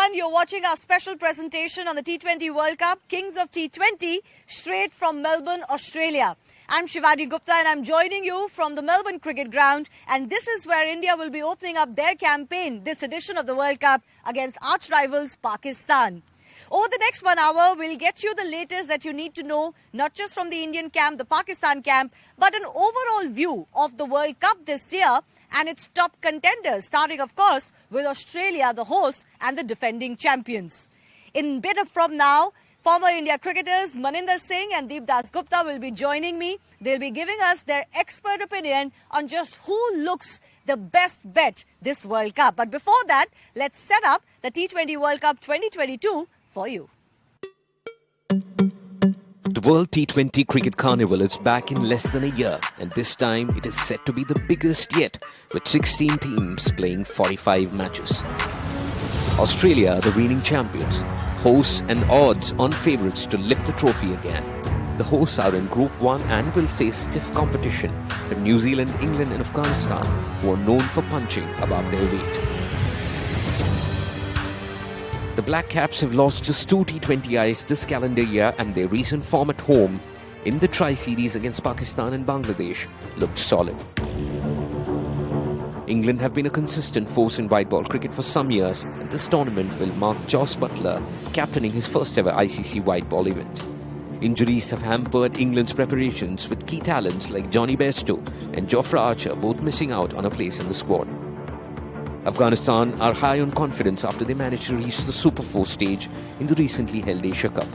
everyone. You're watching our special presentation on the T20 World Cup, Kings of T20, straight from Melbourne, Australia. I'm Shivani Gupta and I'm joining you from the Melbourne Cricket Ground. And this is where India will be opening up their campaign this edition of the World Cup against arch rivals Pakistan. Over the next 1 hour, we'll get you the latest that you need to know, not just from the Indian camp, the Pakistan camp, but an overall view of the World Cup this year and its top contenders, starting, of course, with Australia, the host, and the defending champions. In bit from now, former India cricketers Maninder Singh and Deepdas Gupta will be joining me. They'll be giving us their expert opinion on just who looks the best bet this World Cup. But before that, let's set up the T20 World Cup 2022 for you. The World T20 Cricket Carnival is back in less than a year, and this time it is set to be the biggest yet, with 16 teams playing 45 matches. Australia are the reigning champions, hosts and odds-on favourites to lift the trophy again. The hosts are in Group 1 and will face stiff competition from New Zealand, England and Afghanistan, who are known for punching above their weight. The Black Caps have lost just 2 T20Is this calendar year, and their recent form at home in the Tri-Series against Pakistan and Bangladesh looked solid. England have been a consistent force in white ball cricket for some years, and this tournament will mark Jos Buttler captaining his first ever ICC white ball event. Injuries have hampered England's preparations, with key talents like Johnny Bairstow and Jofra Archer both missing out on a place in the squad. Afghanistan are high on confidence after they managed to reach the Super 4 stage in the recently held Asia Cup.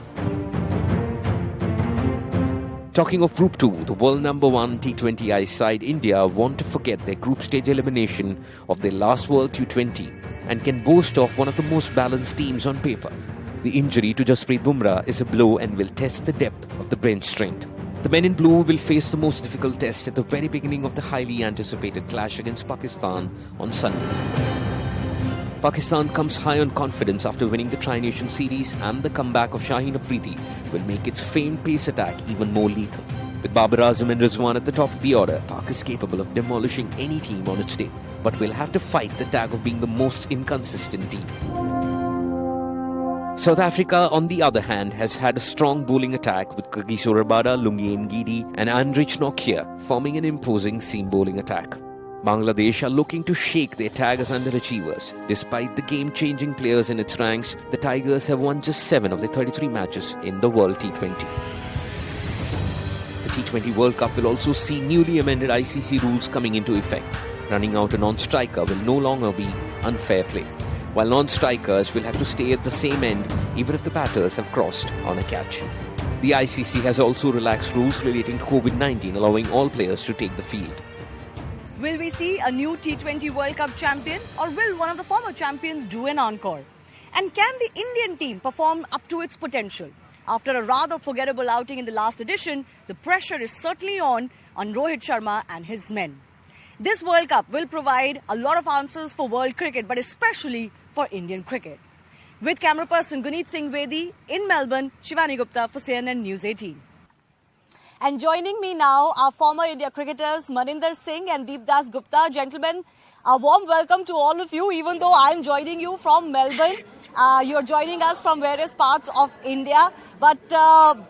Talking of Group 2, the world number 1 T20I side India want to forget their group stage elimination of their last World T20 and can boast of one of the most balanced teams on paper. The injury to Jasprit Bumrah is a blow and will test the depth of the bench strength. The men in blue will face the most difficult test at the very beginning of the highly anticipated clash against Pakistan on Sunday. Pakistan comes high on confidence after winning the Tri-Nation Series, and the comeback of Shaheen Afridi will make its famed pace attack even more lethal. With Babar Azam and Rizwan at the top of the order, Pak is capable of demolishing any team on its day, but will have to fight the tag of being the most inconsistent team. South Africa, on the other hand, has had a strong bowling attack with Kagiso Rabada, Lungi Ngidi and Andrich Nokia forming an imposing seam bowling attack. Bangladesh are looking to shake their tag as underachievers. Despite the game-changing players in its ranks, the Tigers have won just 7 of their 33 matches in the World T20. The T20 World Cup will also see newly amended ICC rules coming into effect. Running out a non-striker will no longer be unfair play, while non-strikers will have to stay at the same end even if the batters have crossed on a catch. The ICC has also relaxed rules relating to COVID-19, allowing all players to take the field. Will we see a new T20 World Cup champion, or will one of the former champions do an encore? And can the Indian team perform up to its potential? After a rather forgettable outing in the last edition, the pressure is certainly on Rohit Sharma and his men. This World Cup will provide a lot of answers for world cricket, but especially for Indian cricket. With camera person Guneet Singh Bedi in Melbourne, Shivani Gupta for CNN News 18. And joining me now are former India cricketers Maninder Singh and Deepdas Gupta. Gentlemen, a warm welcome to all of you, even though I'm joining you from Melbourne. You're joining us from various parts of India. But,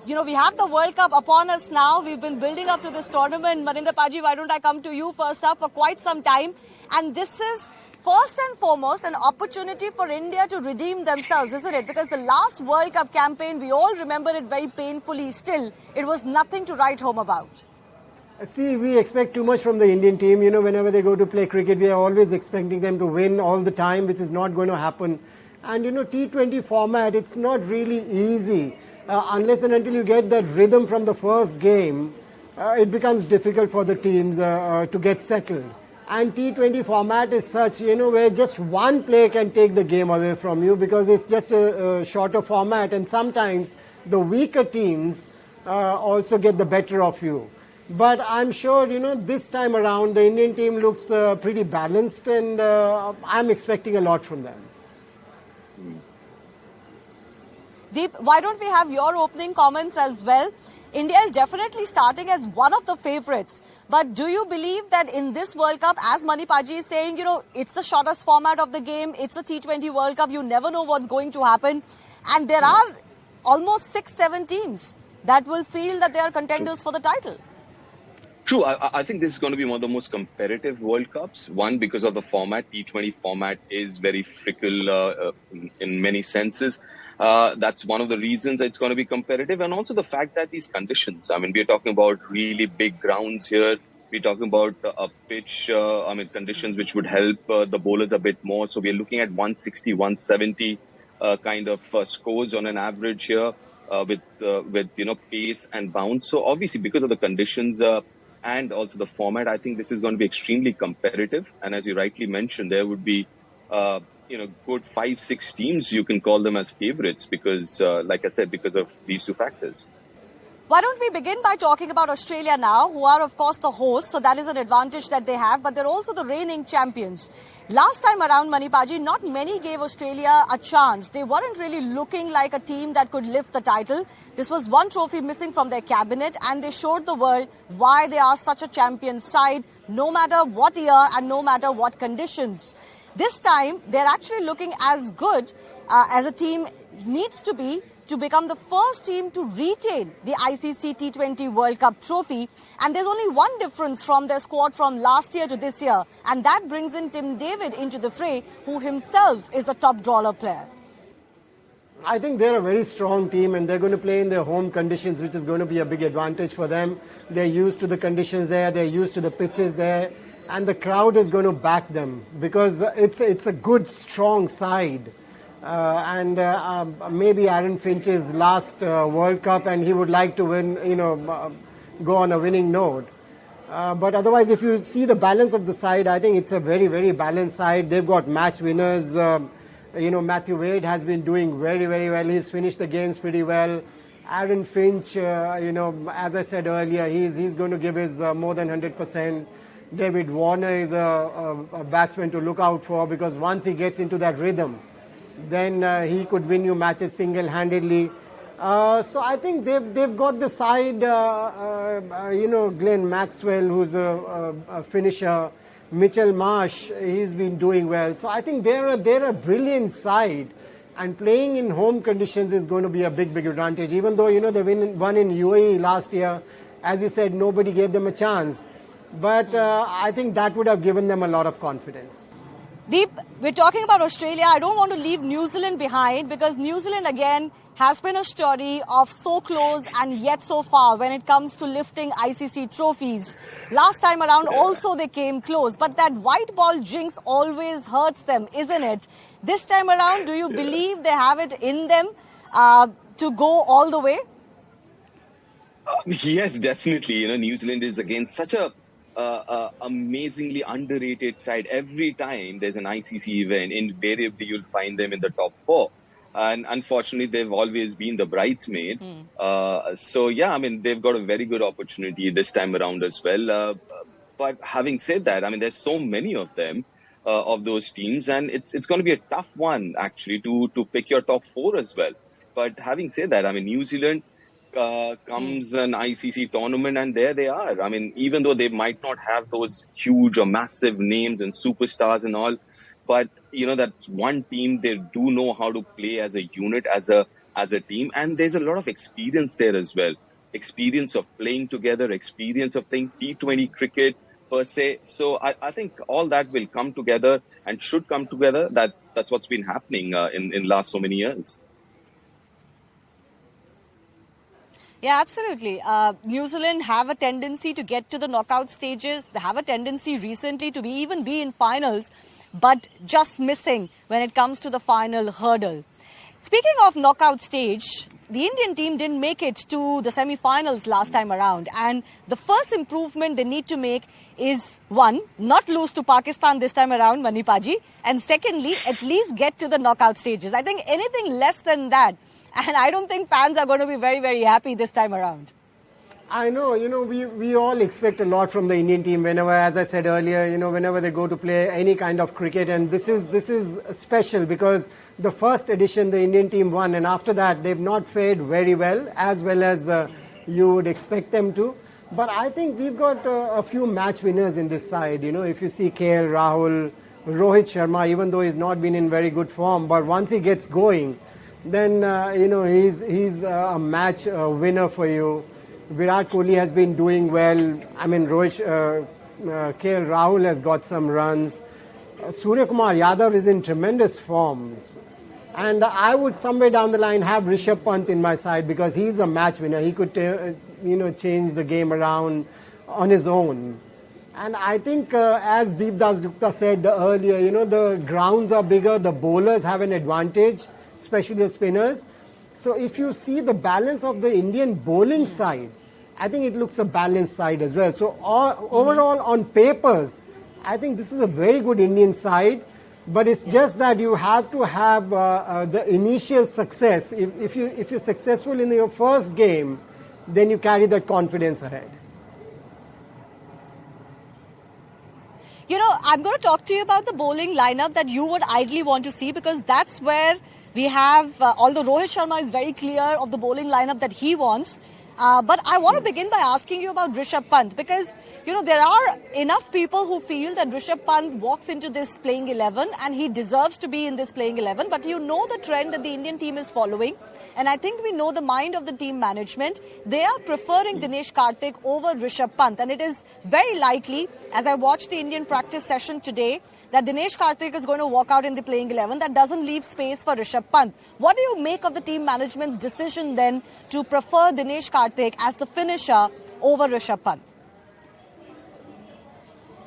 we have the World Cup upon us now. We've been building up to this tournament. Maninder Paji, why don't I come to you first up for quite some time? And this is first and foremost an opportunity for India to redeem themselves, isn't it? Because the last World Cup campaign, we all remember it very painfully still. It was nothing to write home about. See, we expect too much from the Indian team. Whenever they go to play cricket, we are always expecting them to win all the time, which is not going to happen. And, T20 format, it's not really easy. Unless and until you get that rhythm from the first game, it becomes difficult for the teams to get settled. And T20 format is such, where just one play can take the game away from you, because it's just a shorter format, and sometimes the weaker teams also get the better of you. But I'm sure, this time around, the Indian team looks pretty balanced, and I'm expecting a lot from them. Deep, why don't we have your opening comments as well? India is definitely starting as one of the favourites. But do you believe that in this World Cup, as Manipaji is saying, it's the shortest format of the game, it's a T20 World Cup, you never know what's going to happen. And there are almost 6-7 teams that will feel that they are contenders for the title. True. I think this is going to be one of the most competitive World Cups. One, because of the format. T20 format is very fickle in many senses. That's one of the reasons it's going to be competitive. And also the fact that these conditions, I mean, we're talking about really big grounds here. We're talking about a pitch, conditions which would help the bowlers a bit more. So we're looking at 160, 170 kind of scores on an average here with pace and bounce. So obviously because of the conditions, and also the format, I think this is going to be extremely competitive. And as you rightly mentioned, there would be, good 5-6 teams, you can call them as favorites because, like I said, because of these two factors. Why don't we begin by talking about Australia now, who are, of course, the hosts. So that is an advantage that they have, but they're also the reigning champions. Last time around, Manipaji, not many gave Australia a chance. They weren't really looking like a team that could lift the title. This was one trophy missing from their cabinet, and they showed the world why they are such a champion side, no matter what year and no matter what conditions. This time, they're actually looking as good as a team needs to be to become the first team to retain the ICC T20 World Cup trophy. And there's only one difference from their squad from last year to this year, and that brings in Tim David into the fray, who himself is a top drawer player. I think they're a very strong team, and they're going to play in their home conditions, which is going to be a big advantage for them. They're used to the conditions there, they're used to the pitches there, and the crowd is going to back them because it's a good, strong side. Maybe Aaron Finch's last World Cup, and he would like to win, go on a winning note. But otherwise, if you see the balance of the side, I think it's a very, very balanced side. They've got match winners. Matthew Wade has been doing very, very well. He's finished the games pretty well. Aaron Finch, as I said earlier, he's going to give his more than 100%. David Warner is a batsman to look out for because once he gets into that rhythm, then he could win you matches single-handedly. So I think they've got the side, Glenn Maxwell, who's a finisher, Mitchell Marsh, he's been doing well. So I think they're a brilliant side, and playing in home conditions is going to be a big, big advantage. Even though, they won in UAE last year, as you said, nobody gave them a chance. But I think that would have given them a lot of confidence. Deep, we're talking about Australia. I don't want to leave New Zealand behind because New Zealand, again, has been a story of so close and yet so far when it comes to lifting ICC trophies. Last time around, also they came close. But that white ball jinx always hurts them, isn't it? This time around, do you believe they have it in them to go all the way? Yes, definitely. New Zealand is again such a amazingly underrated side. Every time there's an ICC event, invariably you'll find them in the top 4. And unfortunately, they've always been the bridesmaid. They've got a very good opportunity this time around as well. But having said that, there's so many of them, of those teams, and it's going to be a tough one, actually, to pick your top 4 as well. But having said that, New Zealand comes an ICC tournament, and there they are. Even though they might not have those huge or massive names and superstars and all, but that's one team. They do know how to play as a unit, as a team, and there's a lot of experience there as well. Experience of playing together, experience of playing T20 cricket per se. So I think all that will come together and should come together. That's what's been happening in last so many years. Yeah, absolutely. New Zealand have a tendency to get to the knockout stages. They have a tendency recently to even be in finals, but just missing when it comes to the final hurdle. Speaking of knockout stage, the Indian team didn't make it to the semi-finals last time around. And the first improvement they need to make is, one, not lose to Pakistan this time around, Manipaji. And secondly, at least get to the knockout stages. I think anything less than that, and I don't think fans are going to be very, very happy this time around. I know, we all expect a lot from the Indian team whenever, as I said earlier, whenever they go to play any kind of cricket. And this is special because the first edition the Indian team won, and after that they've not fared very well as you would expect them to. But I think we've got a few match winners in this side. You know, if you see KL Rahul, Rohit Sharma, even though he's not been in very good form, but once he gets going, then he's a match winner for you. Virat Kohli has been doing well. I mean, KL Rahul has got some runs. Surya Kumar Yadav is in tremendous form. And I would somewhere down the line have Rishabh Pant in my side because he's a match winner. He could, change the game around on his own. And I think, as Deepdas Gupta said earlier, the grounds are bigger, the bowlers have an advantage, especially the spinners. So if you see the balance of the Indian bowling side, I think it looks a balanced side as well. So overall, on papers, I think this is a very good Indian side. But it's just that you have to have the initial success. If you're successful in your first game, then you carry that confidence ahead. I'm going to talk to you about the bowling lineup that you would ideally want to see, because that's where we have, although Rohit Sharma is very clear of the bowling lineup that he wants, but I want to begin by asking you about Rishabh Pant, because, there are enough people who feel that Rishabh Pant walks into this playing 11 and he deserves to be in this playing 11. But the trend that the Indian team is following. And I think we know the mind of the team management. They are preferring Dinesh Karthik over Rishabh Pant. And it is very likely, as I watched the Indian practice session today, that Dinesh Karthik is going to walk out in the playing 11. That doesn't leave space for Rishabh Pant. What do you make of the team management's decision then to prefer Dinesh Karthik as the finisher over Rishabh Pant?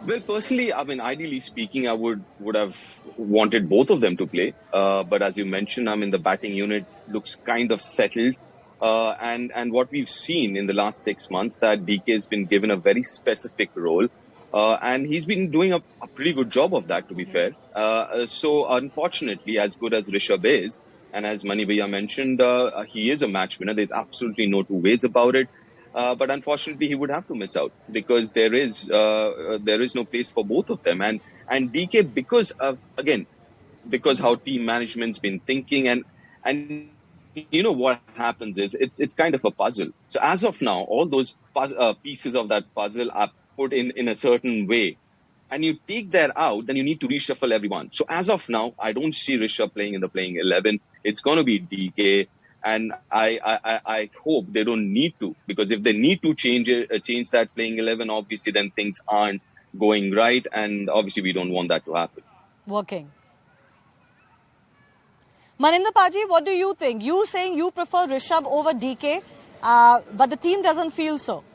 Well, personally, ideally speaking, I would have wanted both of them to play. But as you mentioned, the batting unit looks kind of settled. And what we've seen in the last 6 months, that DK has been given a very specific role. And he's been doing a pretty good job of that, to be fair. So unfortunately, as good as Rishabh is, and as Mani Bhaiya mentioned, he is a match winner. There's absolutely no two ways about it. But unfortunately, he would have to miss out because there is no place for both of them. And DK, because how team management's been thinking, and what happens is it's kind of a puzzle. So as of now, all those pieces of that puzzle are put in a certain way, and you take that out, then you need to reshuffle everyone. So as of now, I don't see Rishabh playing in the playing 11. It's going to be DK. And I hope they don't need to, because if they need to change that playing 11, obviously then things aren't going right, and obviously we don't want that to happen. Working. Maninder Paji, what do you think? You saying you prefer Rishabh over DK, but the team doesn't feel so.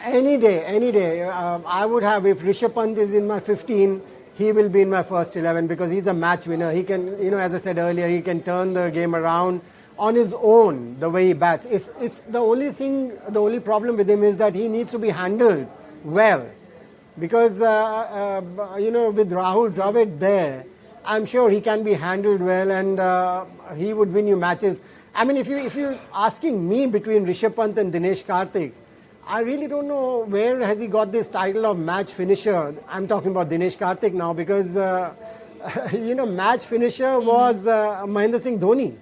Any day. I would have, if Rishabh Pant is in my 15, he will be in my first 11 because he's a match winner. He can, as I said earlier, he can turn the game around on his own, the way he bats. It's the only problem with him is that he needs to be handled well. Because, with Rahul Dravid there, I'm sure he can be handled well and he would win you matches. I mean, if you're asking me between Rishabh Pant and Dinesh Karthik, I really don't know where has he got this title of match finisher. I'm talking about Dinesh Karthik now because, match finisher was Mahendra Singh Dhoni.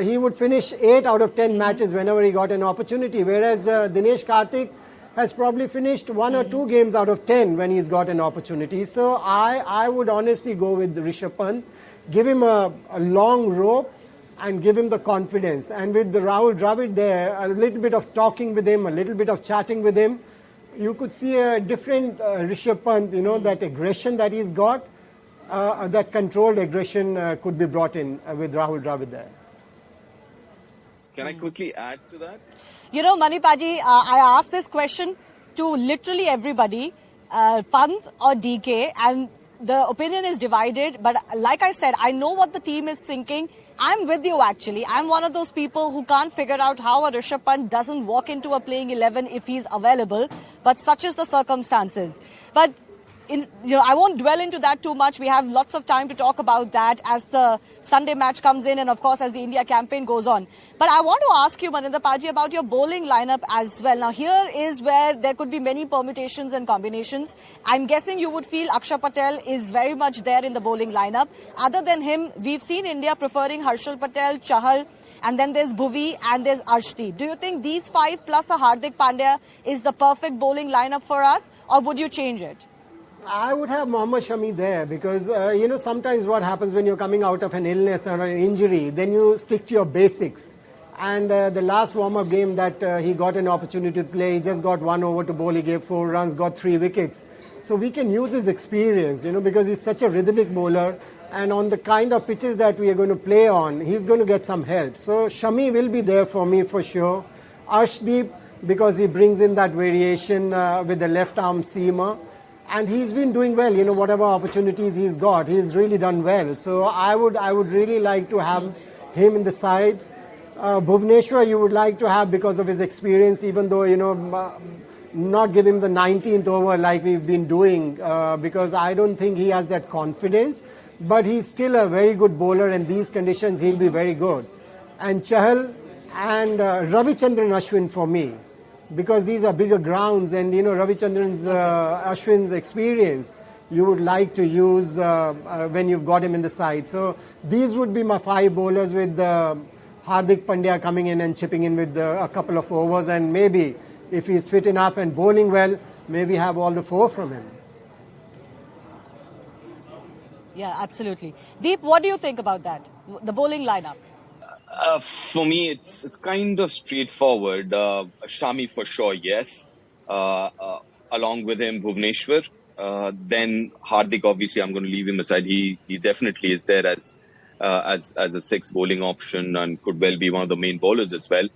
He would finish 8 out of 10 matches whenever he got an opportunity, whereas Dinesh Karthik has probably finished 1 or 2 games out of 10 when he's got an opportunity. So I would honestly go with Rishabh Pant, give him a long rope, and give him the confidence. And with the Rahul Dravid there, a little bit of talking with him, a little bit of chatting with him, you could see a different Rishabh Pant, that aggression that he's got, that controlled aggression could be brought in with Rahul Dravid there. Can I quickly add to that? Mani Paji, I asked this question to literally everybody, Pant or DK, and the opinion is divided. But like I said, I know what the team is thinking. I'm with you, actually. I'm one of those people who can't figure out how a Rishabh Pant doesn't walk into a playing 11 if he's available. But such is the circumstances. But I won't dwell into that too much. We have lots of time to talk about that as the Sunday match comes in and, of course, as the India campaign goes on. But I want to ask you, Maninder Paji, about your bowling lineup as well. Now, here is where there could be many permutations and combinations. I'm guessing you would feel Akshar Patel is very much there in the bowling lineup. Other than him, we've seen India preferring Harshal Patel, Chahal, and then there's Bhuvi and there's Arshdeep. Do you think these 5 plus a Hardik Pandya is the perfect bowling lineup for us, or would you change it? I would have Mohammad Shami there because, sometimes what happens when you're coming out of an illness or an injury, then you stick to your basics. And the last warm-up game that he got an opportunity to play, he just got 1 over to bowl, he gave 4 runs, got 3 wickets. So we can use his experience, because he's such a rhythmic bowler. And on the kind of pitches that we are going to play on, he's going to get some help. So Shami will be there for me for sure. Arshdeep, because he brings in that variation with the left arm seamer. And he's been doing well, whatever opportunities he's got, he's really done well. So I would really like to have him in the side. Bhuvneshwar you would like to have because of his experience, even though, not give him the 19th over like we've been doing, because I don't think he has that confidence. But he's still a very good bowler, and these conditions he'll be very good. And Chahal and Ravichandran Ashwin for me, because these are bigger grounds, and Ravichandran's Ashwin's experience you would like to use when you've got him in the side. So these would be my 5 bowlers, with Hardik Pandya coming in and chipping in with a couple of overs, and maybe if he's fit enough and bowling well, maybe have all the 4 from him. Yeah, absolutely. Deep, what do you think about that, the bowling lineup? For me, it's kind of straightforward. Shami for sure, yes. Along with him, Bhuvneshwar. Then Hardik, obviously, I'm going to leave him aside. He definitely is there as a 6th bowling option and could well be one of the main bowlers as well.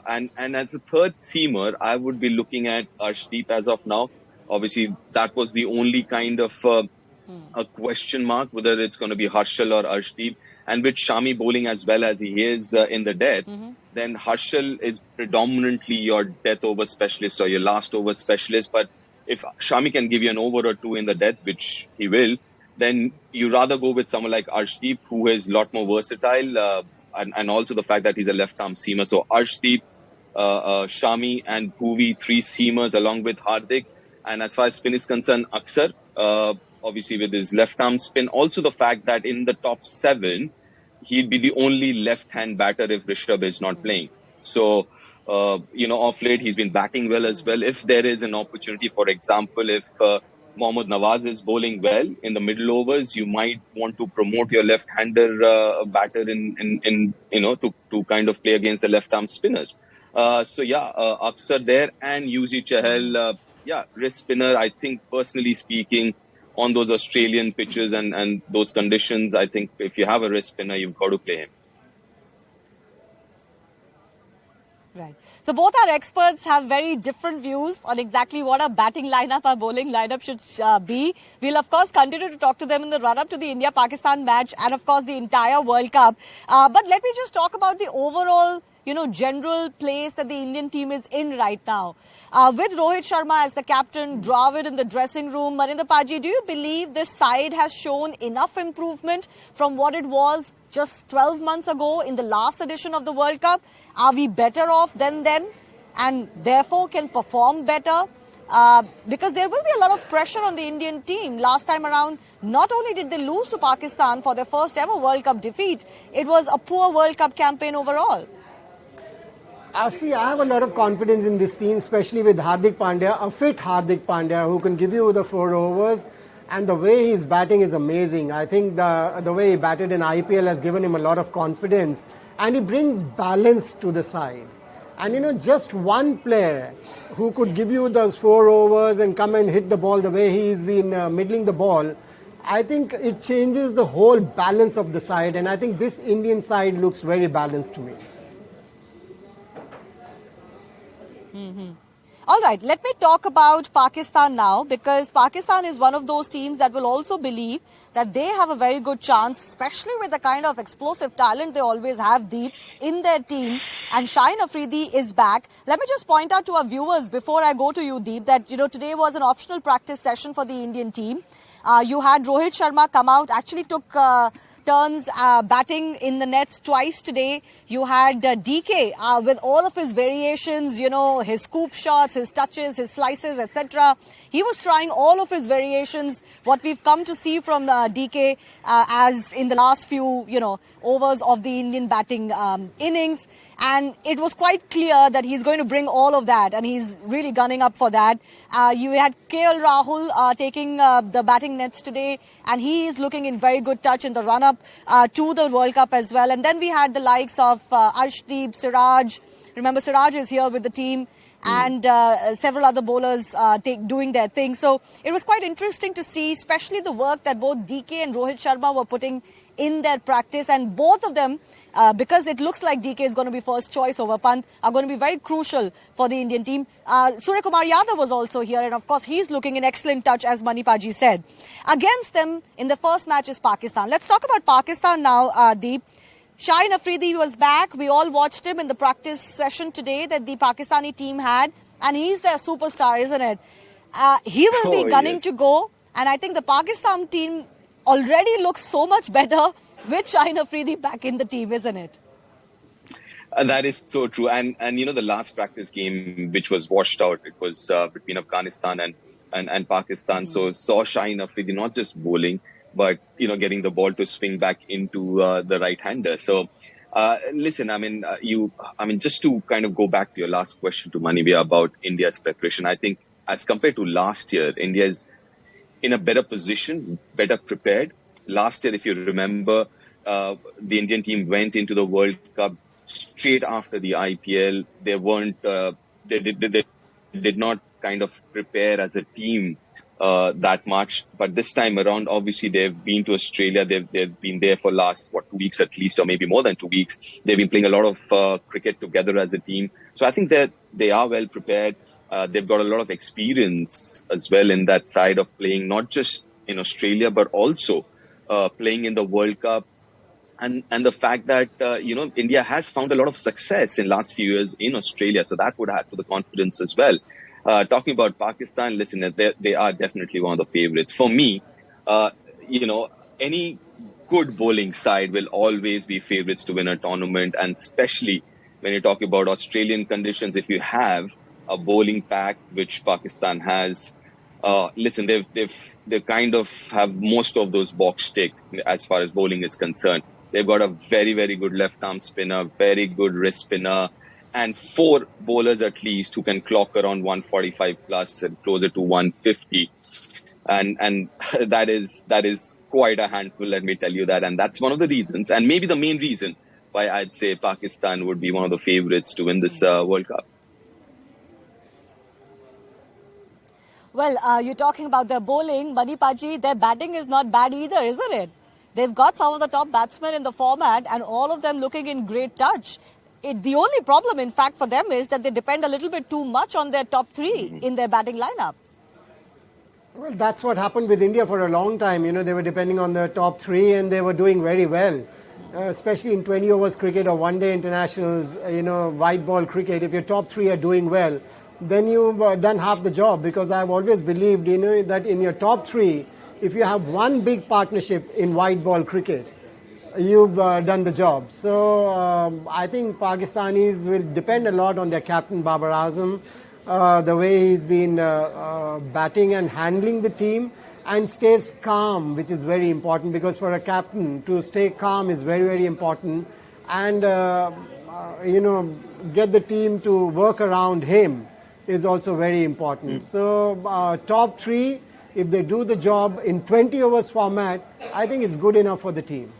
And as a 3rd seamer, I would be looking at Arshdeep as of now. Obviously, that was the only kind of a question mark, whether it's going to be Harshal or Arshdeep. And with Shami bowling as well as he is in the death, then Harshal is predominantly your death over specialist or your last over specialist. But if Shami can give you an over or 2 in the death, which he will, then you rather go with someone like Arshdeep, who is a lot more versatile, and also the fact that he's a left-arm seamer. So Arshdeep, Shami and Bhuvi, 3 seamers along with Hardik. And as far as spin is concerned, Aksar, obviously with his left-arm spin. Also the fact that in the top 7, he'd be the only left-hand batter if Rishabh is not playing. So, off late, he's been batting well as well. If there is an opportunity, for example, if Mohammad Nawaz is bowling well in the middle overs, you might want to promote your left-hander batter to kind of play against the left-arm spinners. Aksar there, and Yuzi Chahal, wrist spinner. I think, personally speaking, on those Australian pitches and those conditions, I think if you have a wrist spinner, you've got to play him. Right. So both our experts have very different views on exactly what our batting lineup, our bowling lineup should be. We'll, of course, continue to talk to them in the run-up to the India-Pakistan match and, of course, the entire World Cup. But let me just talk about the overall, general place that the Indian team is in right now. With Rohit Sharma as the captain, Dravid in the dressing room, Marinder Paji, do you believe this side has shown enough improvement from what it was just 12 months ago in the last edition of the World Cup? Are we better off than then and therefore can perform better? Because there will be a lot of pressure on the Indian team. Last time around, not only did they lose to Pakistan for their first ever World Cup defeat, it was a poor World Cup campaign overall. I have a lot of confidence in this team, especially with Hardik Pandya, a fit Hardik Pandya who can give you the 4 overs. And the way he's batting is amazing. I think the way he batted in IPL has given him a lot of confidence. And he brings balance to the side. And, just one player who could give you those 4 overs and come and hit the ball the way he's been middling the ball, I think it changes the whole balance of the side. And I think this Indian side looks very balanced to me. All right, let me talk about Pakistan now, because Pakistan is one of those teams that will also believe that they have a very good chance, especially with the kind of explosive talent they always have deep in their team. And Shaheen Afridi is back. Let me just point out to our viewers before I go to you, Deep, that today was an optional practice session for the Indian team. You had Rohit Sharma come out, actually took turns batting in the nets twice today. You had DK with all of his variations, you know, his scoop shots, his touches, his slices, etc. He was trying all of his variations, what we've come to see from DK as in the last few, you know, overs of the Indian batting innings. And it was quite clear that he's going to bring all of that, and he's really gunning up for that. You had KL Rahul taking the batting nets today, and he is looking in very good touch in the run-up to the World Cup as well. And then we had the likes of Arshdeep, Siraj. Remember, Siraj is here with the team. And several other bowlers doing their thing. So it was quite interesting to see, especially the work that both DK and Rohit Sharma were putting in their practice. And both of them, because it looks like DK is going to be first choice over Pant, are going to be very crucial for the Indian team. Surya Kumar Yadav was also here. And of course, he's looking in excellent touch, as Manipaji said. Against them in the first match is Pakistan. Let's talk about Pakistan now, Deep. Shaheen Afridi was back. We all watched him in the practice session today that the Pakistani team had. And he's their superstar, isn't it? He will be gunning to go. And I think the Pakistan team already looks so much better with Shaheen Afridi back in the team, isn't it? That is so true. And you know, the last practice game, which was washed out, it was between Afghanistan and Pakistan. So saw Shaheen Afridi not just bowling, but, you know, getting the ball to swing back into the right-hander. So, listen, I mean, just to kind of go back to your last question to Manivia about India's preparation, I think as compared to last year, India is in a better position, better prepared. Last year, if you remember, the Indian team went into the World Cup straight after the IPL. They weren't, they did not kind of prepare as a team that much. But this time around, obviously, they've been to Australia. They've been there for last, 2 weeks at least, or maybe more than 2 weeks. They've been playing a lot of cricket together as a team. So I think that they are well prepared. They've got a lot of experience as well in that side of playing, not just in Australia, but also playing in the World Cup. And the fact that, India has found a lot of success in last few years in Australia. So that would add to the confidence as well. Talking about Pakistan, listen, they are definitely one of the favorites. For me, any good bowling side will always be favorites to win a tournament. And especially when you talk about Australian conditions, if you have a bowling pack, which Pakistan has, listen, they kind of have most of those box ticked as far as bowling is concerned. They've got a very, very good left-arm spinner, very good wrist spinner, and 4 bowlers at least who can clock around 145 plus and closer to 150. And that is quite a handful, let me tell you that. And that's one of the reasons, and maybe the main reason, why I'd say Pakistan would be one of the favorites to win this World Cup. Well, you're talking about their bowling. Manipaji, their batting is not bad either, isn't it? They've got some of the top batsmen in the format and all of them looking in great touch. The only problem, in fact, for them is that they depend a little bit too much on their top 3 in their batting lineup. Well, that's what happened with India for a long time. They were depending on the top 3 and they were doing very well, especially in 20 overs cricket or one-day internationals, white ball cricket. If your top 3 are doing well, then you've done half the job, because I've always believed, that in your top 3, if you have one big partnership in white ball cricket, you've done the job. So I think Pakistanis will depend a lot on their captain Babar Azam, the way he's been batting and handling the team, and stays calm, which is very important, because for a captain to stay calm is very, very important, and get the team to work around him is also very important. So top 3, if they do the job in 20 overs format, I think it's good enough for the team.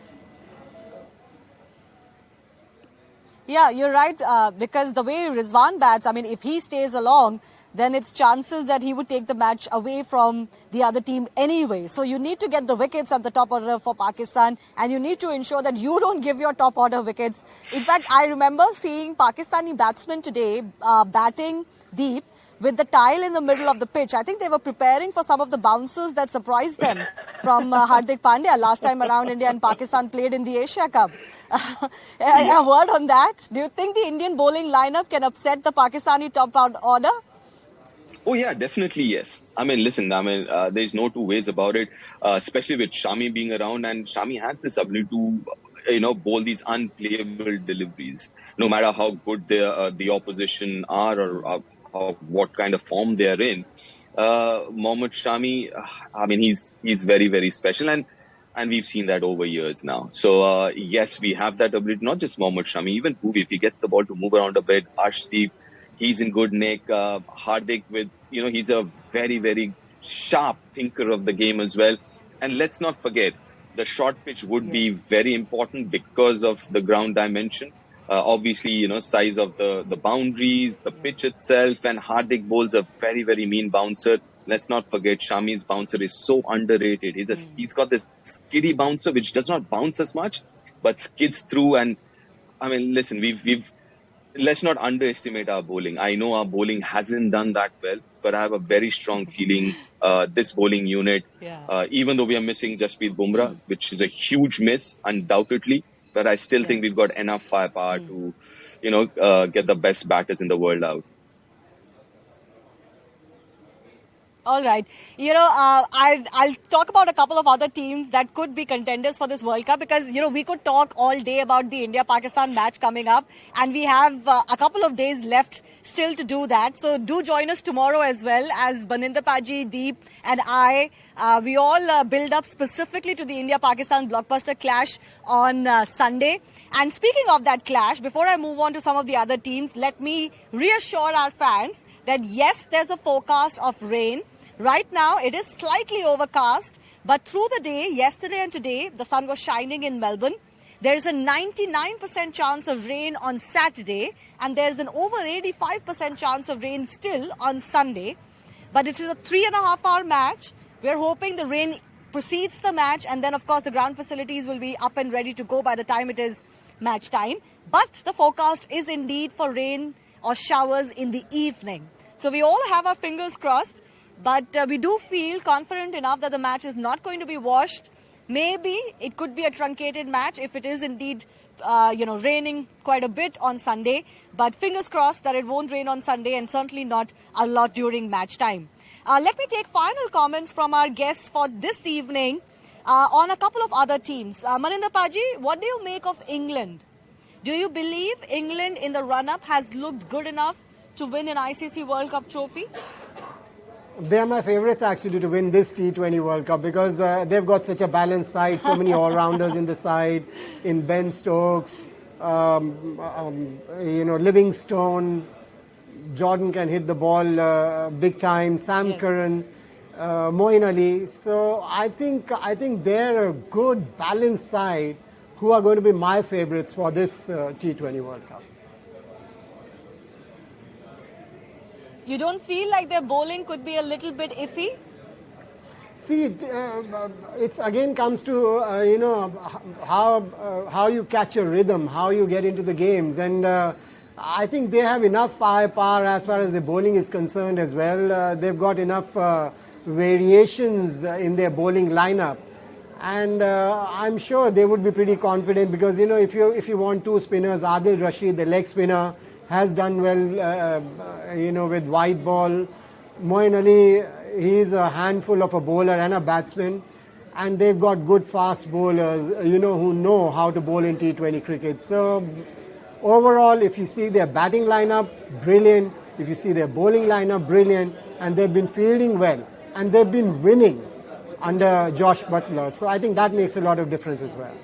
Yeah, you're right, because the way Rizwan bats, if he stays along, then it's chances that he would take the match away from the other team anyway. So you need to get the wickets at the top order for Pakistan, and you need to ensure that you don't give your top order wickets. In fact, I remember seeing Pakistani batsmen today batting deep with the tile in the middle of the pitch. I think they were preparing for some of the bounces that surprised them from Hardik Pandya last time around India and Pakistan played in the Asia Cup. A word on that? Do you think the Indian bowling lineup can upset the Pakistani top order? Oh yeah, definitely yes. I mean, listen, there's no two ways about it. Especially with Shami being around, and Shami has this ability to, bowl these unplayable deliveries, no matter how good the opposition are or what kind of form they are in. Mohammad Shami, I mean, he's very very special, and we've seen that over years now. So yes, we have that ability. Not just Mohammad Shami, even Bhuvi, if he gets the ball to move around a bit, Arshdeep, he's in good nick. Hardik, he's a very, very sharp thinker of the game as well. And let's not forget, the short pitch would be Yes. very important because of the ground dimension. Obviously, size of the boundaries, the pitch itself, and Hardik bowls a very, very mean bouncer. Let's not forget, Shami's bouncer is so underrated. He's got this skiddy bouncer which does not bounce as much, but skids through. And I mean, listen, we've let's not underestimate our bowling. I know our bowling hasn't done that well, but I have a very strong feeling this bowling unit, Yeah. even though we are missing Jasprit Bumrah, which is a huge miss, undoubtedly, but I still think we've got enough firepower to, get the best batters in the world out. All right. I'll talk about a couple of other teams that could be contenders for this World Cup because, we could talk all day about the India-Pakistan match coming up and we have a couple of days left still to do that. So do join us tomorrow as well as Baninder Paji, Deep and I. We all build up specifically to the India-Pakistan blockbuster clash on Sunday. And speaking of that clash, before I move on to some of the other teams, let me reassure our fans that yes, there's a forecast of rain. Right now, it is slightly overcast, but through the day, yesterday and today, the sun was shining in Melbourne. There is a 99% chance of rain on Saturday, and there's an over 85% chance of rain still on Sunday. But it is a 3.5-hour match. We're hoping the rain precedes the match, and then, of course, the ground facilities will be up and ready to go by the time it is match time. But the forecast is indeed for rain or showers in the evening. So we all have our fingers crossed. But we do feel confident enough that the match is not going to be washed. Maybe it could be a truncated match if it is indeed, raining quite a bit on Sunday. But fingers crossed that it won't rain on Sunday and certainly not a lot during match time. Let me take final comments from our guests for this evening on a couple of other teams. Maninder Paji, what do you make of England? Do you believe England in the run-up has looked good enough to win an ICC World Cup trophy? They are my favourites actually to win this T20 World Cup because they've got such a balanced side, so many all-rounders in the side, in Ben Stokes, Livingstone, Jordan can hit the ball big time, Sam Curran, Moeen Ali. So I think they're a good balanced side who are going to be my favourites for this T20 World Cup. You don't feel like their bowling could be a little bit iffy? See, it's again comes to how you catch a rhythm, how you get into the games, and I think they have enough firepower as far as the bowling is concerned as well. They've got enough variations in their bowling lineup, and I'm sure they would be pretty confident because if you want two spinners, Adil Rashid, the leg spinner, has done well, with white ball. Moeen Ali, he's a handful of a bowler and a batsman. And they've got good fast bowlers, who know how to bowl in T20 cricket. So overall, if you see their batting lineup, brilliant. If you see their bowling lineup, brilliant. And they've been fielding well. And they've been winning under Josh Butler. So I think that makes a lot of difference as well.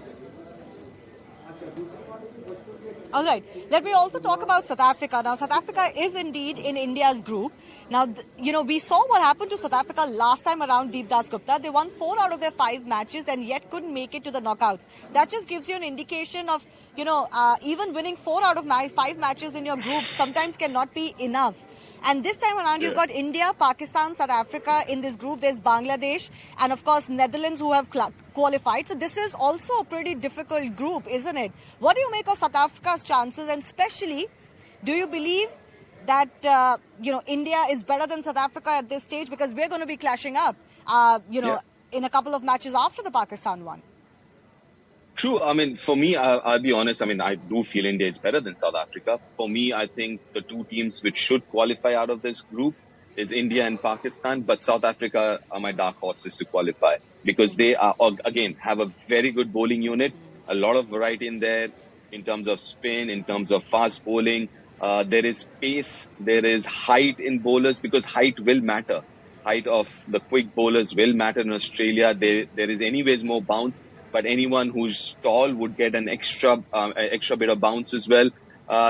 All right. Let me also talk about South Africa. Now, South Africa is indeed in India's group. Now, we saw what happened to South Africa last time around Deep Das Gupta. They won 4 out of their 5 matches and yet couldn't make it to the knockouts. That just gives you an indication of, even winning 4 out of 5 matches in your group sometimes cannot be enough. And this time around, you've got India, Pakistan, South Africa in this group. There's Bangladesh and, of course, Netherlands who have qualified. So this is also a pretty difficult group, isn't it? What do you make of South Africa's chances? And especially, do you believe that, India is better than South Africa at this stage? Because we're going to be clashing up, in a couple of matches after the Pakistan one. True. I mean, for me, I'll be honest. I mean, I do feel India is better than South Africa. For me, I think the two teams which should qualify out of this group is India and Pakistan, but South Africa are my dark horses to qualify because they are, again, have a very good bowling unit, a lot of variety in there in terms of spin, in terms of fast bowling. There is pace, there is height in bowlers because height will matter. Height of the quick bowlers will matter in Australia. There is anyways more bounce, but anyone who's tall would get an extra bit of bounce as well.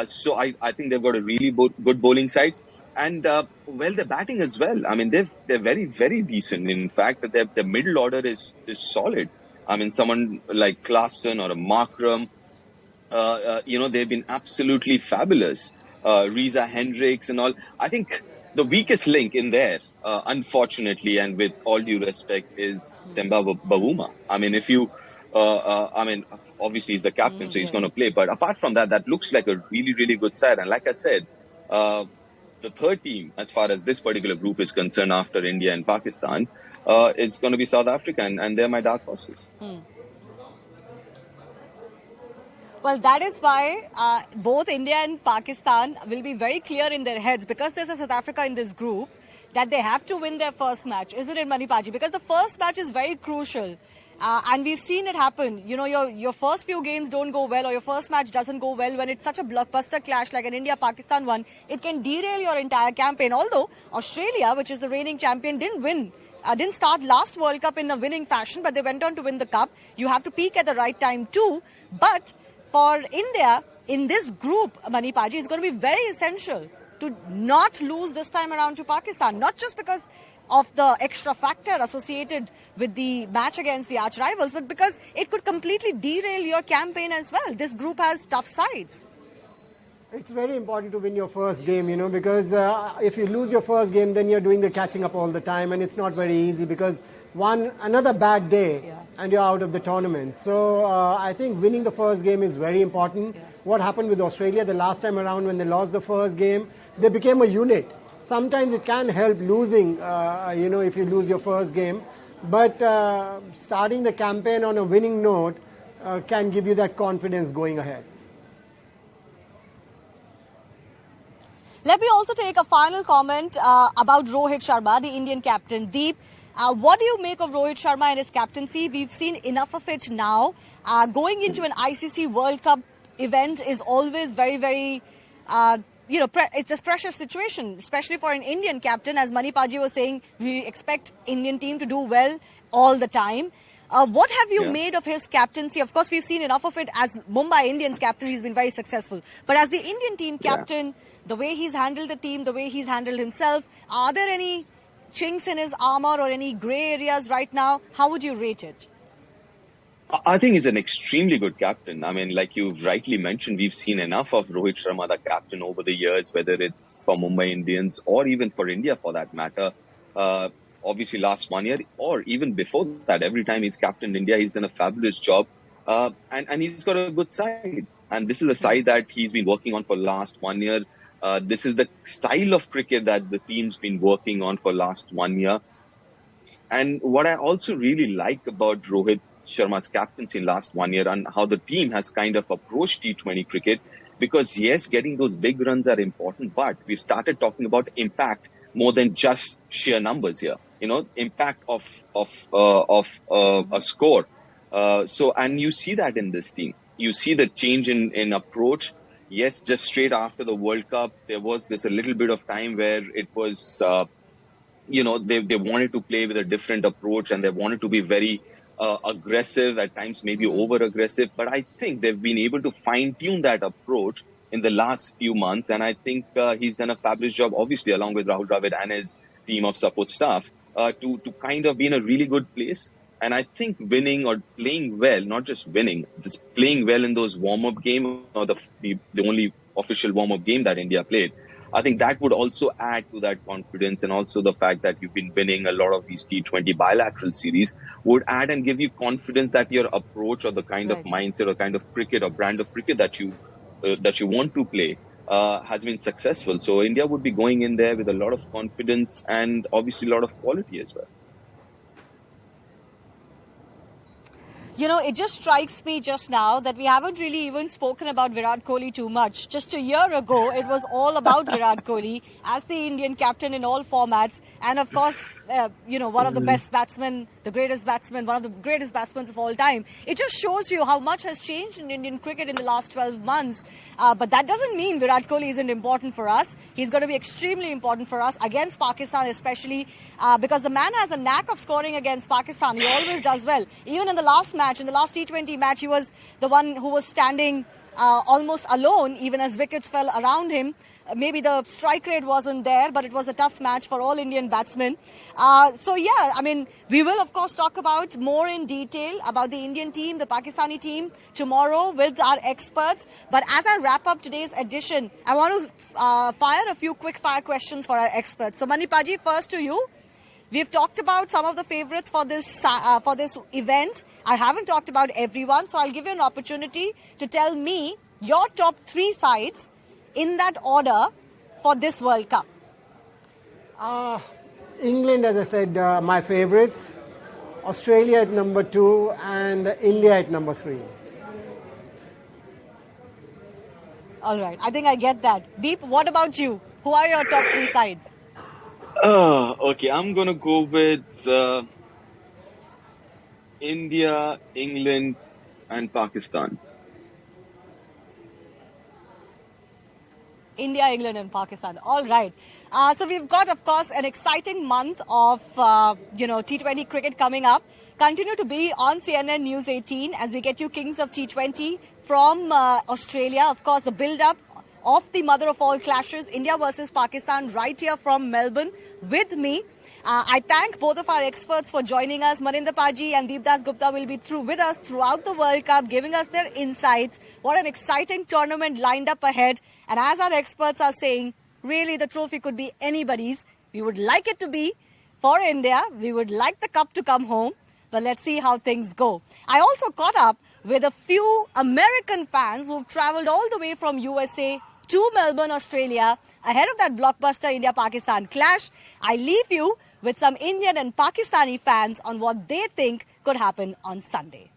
So I think they've got a really good bowling side. And well, the batting as well. I mean, they're very, very decent. In fact, their middle order is solid. I mean, someone like Klaasen or a Markram, they've been absolutely fabulous. Reza Hendricks and all. I think the weakest link in there, unfortunately, and with all due respect, is Temba Bavuma. I mean, obviously he's the captain, so he's going to play. But apart from that, that looks like a really, really good side. And like I said, the third team, as far as this particular group is concerned, after India and Pakistan, is going to be South Africa, and they're my dark horses. Well, that is why both India and Pakistan will be very clear in their heads, because there's a South Africa in this group, that they have to win their first match, isn't it, Manipaji? Because the first match is very crucial. And we've seen it happen. You know, your first few games don't go well, or your first match doesn't go well. When it's such a blockbuster clash like an India-Pakistan one, it can derail your entire campaign. Although Australia, which is the reigning champion, didn't start last World Cup in a winning fashion, but they went on to win the cup. You have to peak at the right time too. But for India, in this group, Manipaji, it's going to be very essential to not lose this time around to Pakistan. Not just because of the extra factor associated with the match against the arch rivals, but because it could completely derail your campaign as well. This group has tough sides. It's very important to win your first game, because if you lose your first game, then you're doing the catching up all the time, and it's not very easy because another bad day and you're out of the tournament. So I think winning the first game is very important. What happened with Australia the last time around when they lost the first game, they became a unit. Sometimes it can help losing, if you lose your first game. But starting the campaign on a winning note can give you that confidence going ahead. Let me also take a final comment about Rohit Sharma, the Indian captain. Deep, what do you make of Rohit Sharma and his captaincy? We've seen enough of it now. Going into an ICC World Cup event is always very, very, it's a pressure situation, especially for an Indian captain. As Manipaji was saying, we expect Indian team to do well all the time. What have you made of his captaincy? Of course, we've seen enough of it as Mumbai Indians captain. He's been very successful. But as the Indian team captain, the way he's handled the team, the way he's handled himself, are there any chinks in his armor or any grey areas right now? How would you rate it? I think he's an extremely good captain. I mean, like you've rightly mentioned, we've seen enough of Rohit Sharma, the captain, over the years, whether it's for Mumbai Indians or even for India for that matter. Obviously, last 1 year or even before that, every time he's captained India, he's done a fabulous job. And he's got a good side. And this is a side that he's been working on for last 1 year. This is the style of cricket that the team's been working on for last 1 year. And what I also really like about Rohit Sharma's captaincy in last 1 year and how the team has kind of approached T20 cricket, because yes, getting those big runs are important, but we've started talking about impact more than just sheer numbers here. Impact of a score. And you see that in this team. You see the change in approach. Yes, just straight after the World Cup, there was this a little bit of time where it was, they wanted to play with a different approach and they wanted to be very aggressive, at times maybe over-aggressive. But I think they've been able to fine-tune that approach in the last few months. And I think he's done a fabulous job, obviously, along with Rahul Dravid and his team of support staff, to kind of be in a really good place. And I think winning or playing well, not just winning, just playing well in those warm-up games, or the only official warm-up game that India played, I think that would also add to that confidence. And also the fact that you've been winning a lot of these T20 bilateral series would add and give you confidence that your approach or the kind of mindset or kind of cricket or brand of cricket that you want to play has been successful. So India would be going in there with a lot of confidence and obviously a lot of quality as well. You know, it just strikes me just now that we haven't really even spoken about Virat Kohli too much. Just a year ago, it was all about Virat Kohli as the Indian captain in all formats. And of course, one of the best batsmen, the greatest batsman, one of the greatest batsmen of all time. It just shows you how much has changed in Indian cricket in the last 12 months. But that doesn't mean Virat Kohli isn't important for us. He's going to be extremely important for us against Pakistan, especially because the man has a knack of scoring against Pakistan. He always does well. Even in the last match, in the last T20 match, he was the one who was standing almost alone, even as wickets fell around him. Maybe the strike rate wasn't there, but it was a tough match for all Indian batsmen. We will, of course, talk about more in detail about the Indian team, the Pakistani team tomorrow with our experts. But as I wrap up today's edition, I want to fire a few quick-fire questions for our experts. So, Manipaji, first to you. We've talked about some of the favourites for this event. I haven't talked about everyone, so I'll give you an opportunity to tell me your top 3 sides in that order for this World Cup. England, as I said, my favourites. Australia at number 2 and India at number 3. All right, I think I get that. Deep, what about you? Who are your top 3 sides? Okay, I'm going to go with India, England and Pakistan. India, England and Pakistan. All right. So we've got, of course, an exciting month of, T20 cricket coming up. Continue to be on CNN News 18 as we get you Kings of T20 from Australia. Of course, the build-up of the mother of all clashes, India versus Pakistan, right here from Melbourne with me. I thank both of our experts for joining us. Marinder Paji and Deepdas Gupta will be with us throughout the World Cup, giving us their insights. What an exciting tournament lined up ahead. And as our experts are saying, really the trophy could be anybody's. We would like it to be for India. We would like the cup to come home. But let's see how things go. I also caught up with a few American fans who've travelled all the way from USA to Melbourne, Australia, ahead of that blockbuster India-Pakistan clash. I leave you with some Indian and Pakistani fans on what they think could happen on Sunday.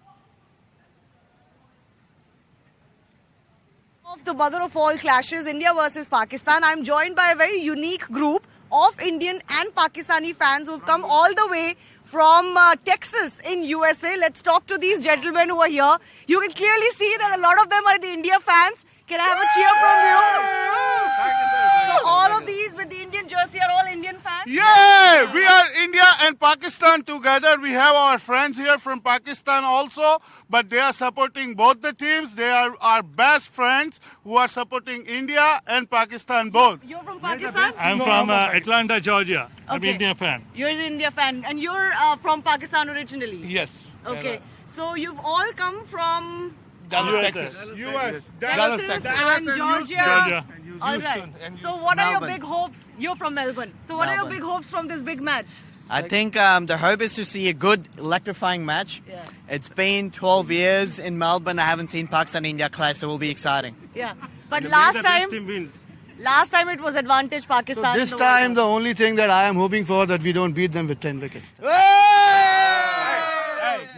Of the mother of all clashes, India versus Pakistan, I'm joined by a very unique group of Indian and Pakistani fans who've come all the way from Texas in USA. Let's talk to these gentlemen who are here. You can clearly see that a lot of them are the India fans. Can I have a cheer from you? So all of these with the Indian jersey are all Indian fans? Yeah, we are India and Pakistan together. We have our friends here from Pakistan also, but they are supporting both the teams. They are our best friends who are supporting India and Pakistan both. You're from Pakistan? I'm from Atlanta, Georgia. I'm an Indian fan. You're an India fan. And you're from Pakistan originally? Yes. Okay. So you've all come from Dallas, Texas. US, Dallas, Texas. And Georgia. All right. So what are your big hopes? You're from Melbourne. So what are your big hopes from this big match? I think the hope is to see a good, electrifying match. Yeah. It's been 12 years in Melbourne. I haven't seen Pakistan-India clash, so it will be exciting. Yeah. But last time it was advantage Pakistan. So this time, the only thing that I am hoping for that we don't beat them with 10 wickets.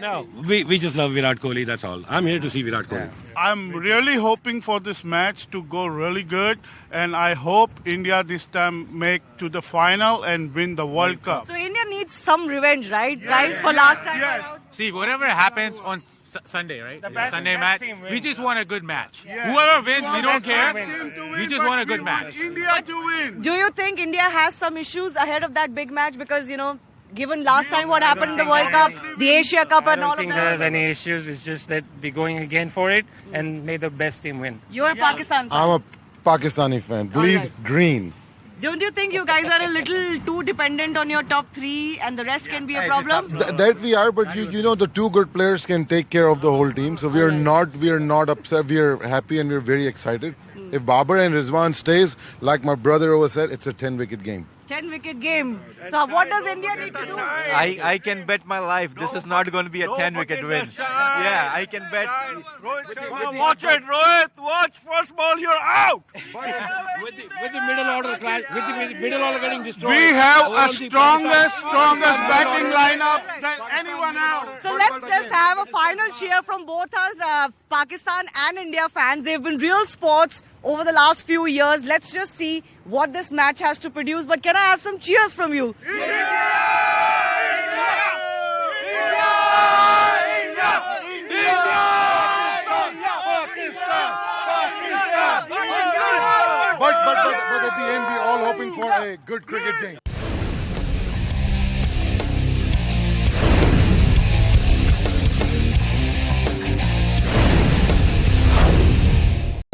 No, we just love Virat Kohli, that's all. I'm here to see Virat Kohli. I'm really hoping for this match to go really good, and I hope India this time make to the final and win the World Cup. So India needs some revenge, right, guys, for last time around? See, whatever happens on Sunday, right? Sunday match, we just want a good match. Yeah. Whoever wins, we don't care. We just but want a good we want match. India to win. Do you think India has some issues ahead of that big match? Because, given last time what happened in the World Cup, the Asia Cup and all of that. I don't think there's any issues. It's just that we're going again for it and may the best team win. You're a Pakistan fan. I'm a Pakistani fan. Bleed green. Don't you think you guys are a little too dependent on your top 3 and the rest can be a problem? That we are, but you know the 2 good players can take care of the whole team. So we are not upset. We are happy and we're very excited. If Babar and Rizwan stays, like my brother over said, it's a 10-wicket game. 10-wicket game. So what does India need to do? I can bet my life this is not going to be a 10-wicket win. Yeah, I can bet. Watch it, Rohit. Watch first ball, you're out. with the middle order clash, with the middle order getting destroyed. We have a OMG strongest Pakistan batting middle order. lineup than anyone else. So let's just have a final cheer from both us, Pakistan and India fans. They've been real sports over the last few years. Let's just see what this match has to produce. But can I have some cheers from you? But at the end, we're all hoping for a good cricket game.